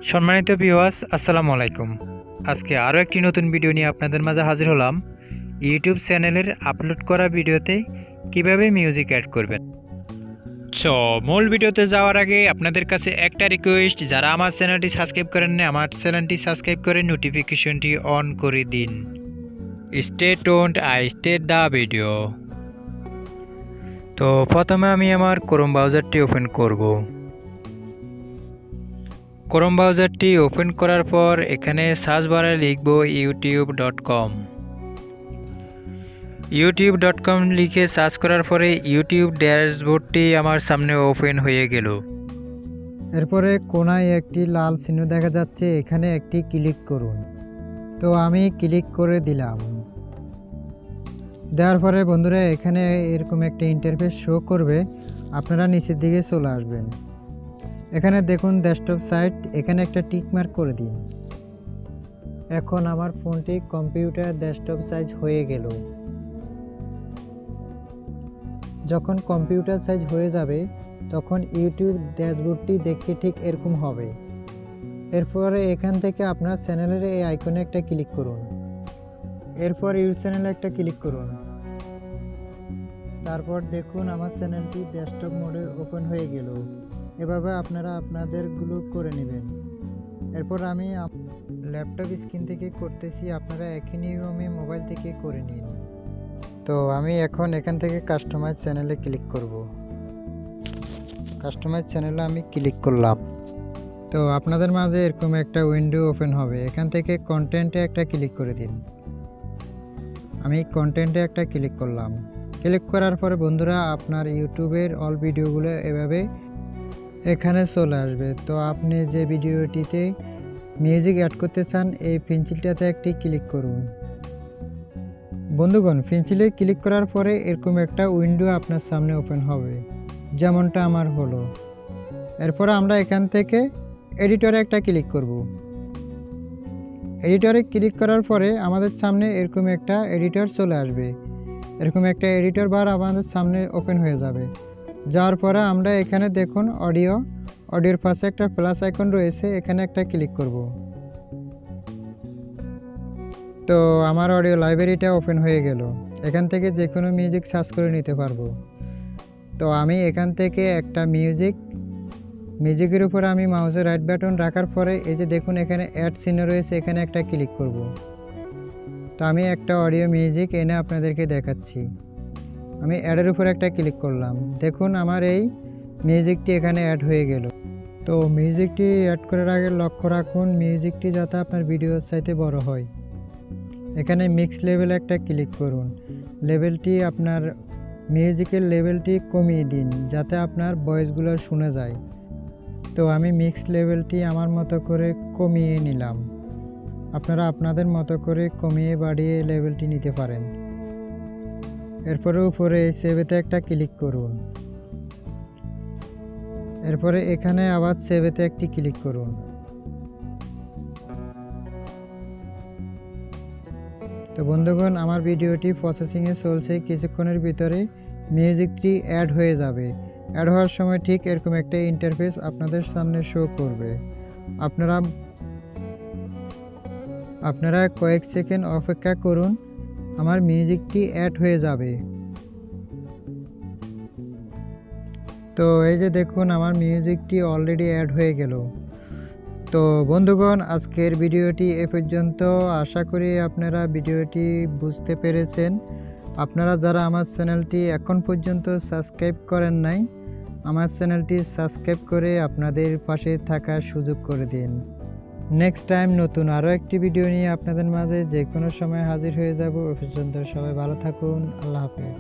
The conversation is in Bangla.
সম্মানিত ভিউয়ার্স, আসসালামু আলাইকুম। আজকে আরও একটি নতুন ভিডিও নিয়ে আপনাদের মাঝে হাজির হলাম। ইউটিউব চ্যানেলের আপলোড করা ভিডিওতে কিভাবে মিউজিক অ্যাড করবেন। সো মূল ভিডিওতে যাওয়ার আগে আপনাদের কাছে একটা রিকোয়েস্ট, যারা আমার চ্যানেলটি সাবস্ক্রাইব করেন না, আমার চ্যানেলটি সাবস্ক্রাইব করে নোটিফিকেশনটি অন করে দিন। Stay tuned, I start the video. তো প্রথমে আমি আমার ক্রোম ব্রাউজারটি ওপেন করব। ক্রোম ব্রাউজারটি ওপেন করার পর এখানে সার্চ বারে লিখব youtube.com। youtube.com লিখে সার্চ করার পরে ইউটিউব ড্যাশবোর্ডটি আমার সামনে ওপেন হয়ে গেল। এরপরে কোনায় একটি লাল চিহ্ন দেখা যাচ্ছে, এখানে একটি ক্লিক করুন। তো আমি ক্লিক করে দিলাম। দেওয়ার পরে বন্ধুরা এখানে এরকম একটা ইন্টারফেস শো করবে, আপনারা নিচের দিকে চলে আসবেন। এখানে দেখুন ডেস্কটপ সাইট, এখানে একটা টিক মার্ক করে দিন। এখন আমার ফোনটি কম্পিউটার ডেস্কটপ সাইজ হয়ে গেল। যখন কম্পিউটার সাইজ হয়ে যাবে তখন ইউটিউব ড্যাশবোর্ডটি দেখতে ঠিক এরকম হবে। এরপরে এখান থেকে আপনার চ্যানেলের এই আইকনে একটা ক্লিক করুন। এরপর ইউটিউব চ্যানেলে একটা ক্লিক করুন। তারপর দেখুন আমার চ্যানেলটি ডেস্কটপ মোডে ওপেন হয়ে গেল। এভাবে আপনারা আপনাদেরগুলো করে নেবেন। এরপর আমি ল্যাপটপ স্ক্রিন থেকে করতেছি, আপনারা একই নিয়মে মোবাইল থেকে করে নিন। তো আমি এখন এখান থেকে কাস্টমাইজ চ্যানেলে ক্লিক করব। কাস্টমাইজ চ্যানেলে আমি ক্লিক করলাম। তো আপনাদের মাঝে এরকম একটা উইন্ডো ওপেন হবে, এখান থেকে কন্টেন্টে একটা ক্লিক করে দিন। আমি কন্টেন্টে একটা ক্লিক করলাম। ক্লিক করার পরে বন্ধুরা আপনার ইউটিউবের অল ভিডিওগুলো এভাবে এখানে চলে আসবে। তো আপনি যে ভিডিওটিতে মিউজিক অ্যাড করতে চান এই পেন্সিলটাতে একটি ক্লিক করুন। বন্ধুগণ, পেন্সিলে ক্লিক করার পরে এরকম একটা উইন্ডো আপনার সামনে ওপেন হবে, যেমনটা আমার হলো। এরপর আমরা এখান থেকে এডিটরে একটা ক্লিক করব। এডিটরে ক্লিক করার পরে আমাদের সামনে এরকম একটা এডিটর চলে আসবে। এরকম একটা এডিটর বার আমাদের সামনে ওপেন হয়ে যাবে। যাওয়ার পরে আমরা এখানে দেখুন অডিওর পাশে একটা প্লাস আইকন রয়েছে, এখানে একটা ক্লিক করব। তো আমার অডিও লাইব্রেরিটা ওপেন হয়ে গেল। এখান থেকে যে কোনো মিউজিক সার্চ করে নিতে পারবো। তো আমি এখান থেকে একটা মিউজিকের উপর আমি মাউসের রাইট বাটন রাখার পরে এই যে দেখুন এখানে অ্যাড চিহ্ন রয়েছে, এখানে একটা ক্লিক করব। তো আমি একটা অডিও মিউজিক এনে আপনাদেরকে দেখাচ্ছি। আমি অ্যাডের উপর একটা ক্লিক করলাম। দেখুন আমার এই মিউজিকটি এখানে অ্যাড হয়ে গেল। তো মিউজিকটি অ্যাড করার আগে লক্ষ্য রাখুন মিউজিকটি যাতে আপনার ভিডিওর চাইতে বড় হয়। এখানে মিক্স লেভেল একটা ক্লিক করুন। লেভেলটি আপনার মিউজিকের লেভেলটি কমিয়ে দিন যাতে আপনার ভয়েসগুলো শোনা যায়। তো আমি মিক্স লেভেলটি আমার মতো করে কমিয়ে নিলাম। আপনারা আপনাদের মতো করে কমিয়ে বাড়িয়ে লেভেলটি নিতে পারেন। এরপরে উপরে সেভেতে একটা ক্লিক করুন। এরপরে এখানে আবার সেভেতে একটি ক্লিক করুন। তো বন্ধুগণ, আমার ভিডিওটি প্রসেসিংয়ে চলছে, কিছুক্ষণের ভিতরে মিউজিকটি অ্যাড হয়ে যাবে। অ্যাড হওয়ার সময় ঠিক এরকম একটা ইন্টারফেস আপনাদের সামনে শো করবে। আপনারা কয়েক সেকেন্ড অপেক্ষা করুন, আমার মিউজিকটি অ্যাড হয়ে যাবে। তো এই যে দেখুন আমার মিউজিকটি অলরেডি অ্যাড হয়ে গেল। তো বন্ধুগণ, আজকের ভিডিওটি এ পর্যন্ত। আশা করি আপনারা ভিডিওটি বুঝতে পেরেছেন। আপনারা যারা আমার চ্যানেলটি এখন পর্যন্ত সাবস্ক্রাইব করেন নাই, আমার চ্যানেলটি সাবস্ক্রাইব করে আপনাদের পাশে থাকার সুযোগ করে দিন। নেক্সট টাইম নতুন আরও একটি ভিডিও নিয়ে আপনাদের মাঝে যে কোনো সময় হাজির হয়ে যাব। এ পর্যন্ত সবাই ভালো থাকুন। আল্লাহ হাফেজ।